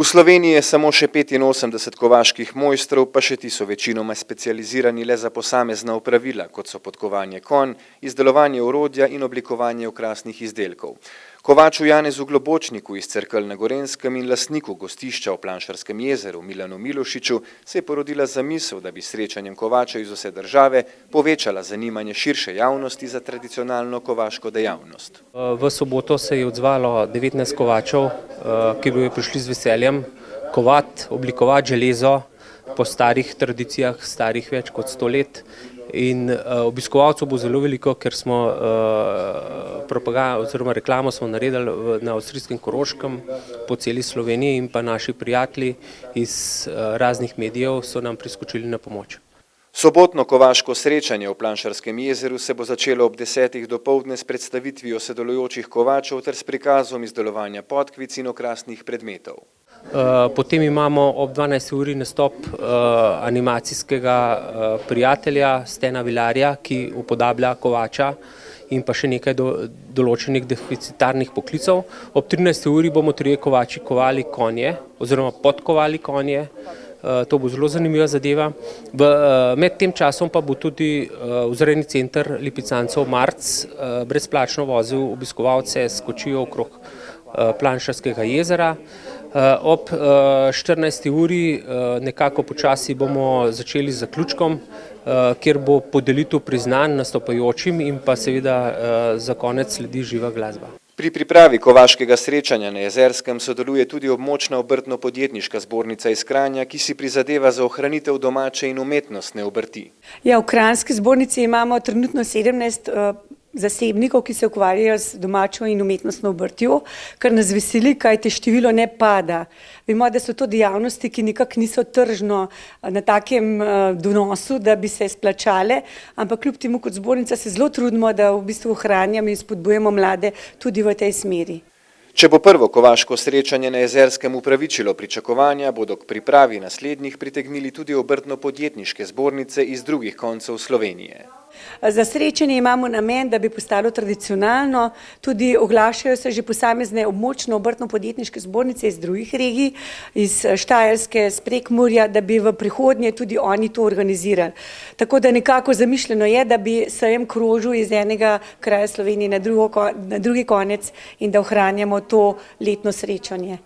V Sloveniji je samo še 85 kovaških mojstrov, pa še ti so večinoma specializirani le za posamezna opravila, kot so podkovanje konj, izdelovanje orodja in oblikovanje okrasnih izdelkov. Kovaču Janezu Globočniku iz Cerkelj na Gorenjskem in lastniku gostišča v Planšarskem jezeru Milanu Milošiču se je porodila zamisel, da bi srečanjem kovačev iz vse države povečala zanimanje širše javnosti za tradicionalno kovaško dejavnost. V soboto se je odzvalo 19 kovačev, ki bi prišli z veseljem kovati, oblikovati železo po starih tradicijah, starih več kot 100 let. In obiskovalcev bo zelo veliko, ker smo reklamo smo naredili na avstrijskem Koroškem, po celi Sloveniji in pa naši prijatelji iz raznih medijev so nam priskočili na pomoč. Sobotno kovaško srečanje v Planšarskem jezeru se bo začelo ob 10. dopoldne s predstavitvijo sodelujočih kovačev ter s prikazom izdelovanja podkvic in okrasnih predmetov. Potem imamo ob 12. uri nastop animacijskega prijatelja Stena Vilarja, ki upodablja kovača in pa še nekaj določenih deficitarnih poklicev. Ob 13. uri bomo trije kovači kovali konje oziroma podkovali konje. To bo zelo zanimiva zadeva. Med tem časom pa bo tudi vzrejni center lipicancev Marc brezplačno vozil obiskovalce s kočijo okrog Planšarskega jezera. Ob 14. uri nekako počasi bomo začeli z zaključkom, kjer bo podelitev priznanj nastopajočim in pa seveda za konec sledi živa glasba. Pri pripravi kovaškega srečanja na Jezerskem sodeluje tudi območna obrtno-podjetniška zbornica iz Kranja, ki si prizadeva za ohranitev domače in umetnostne obrti. Ja, v Kranjski zbornici imamo trenutno 17 zasebnikov, ki se ukvarjajo z domačo in umetnostno obrtjo, kar nas veseli, kajti število ne pada. Vemo, da so to dejavnosti, ki nekako niso tržno na takem donosu, da bi se splačale, ampak kljub temu kot zbornica se zelo trudimo, da v bistvu ohranjamo in spodbujamo mlade tudi v tej smeri. Če bo prvo kovaško srečanje na Jezerskem upravičilo pričakovanja, bodo k pripravi naslednjih pritegnili tudi obrtno-podjetniške zbornice iz drugih koncev Slovenije. Za srečanje imamo namen, da bi postalo tradicionalno, tudi oglašajo se že posamezne območno obrtno-podjetniške zbornice iz drugih regij, iz Štajerske, iz Prekmurja, da bi v prihodnje tudi oni to organizirali. Tako da nekako zamišljeno je, da bi sejem krožil iz enega kraja Slovenije na drugi konec in da ohranjamo to letno srečanje.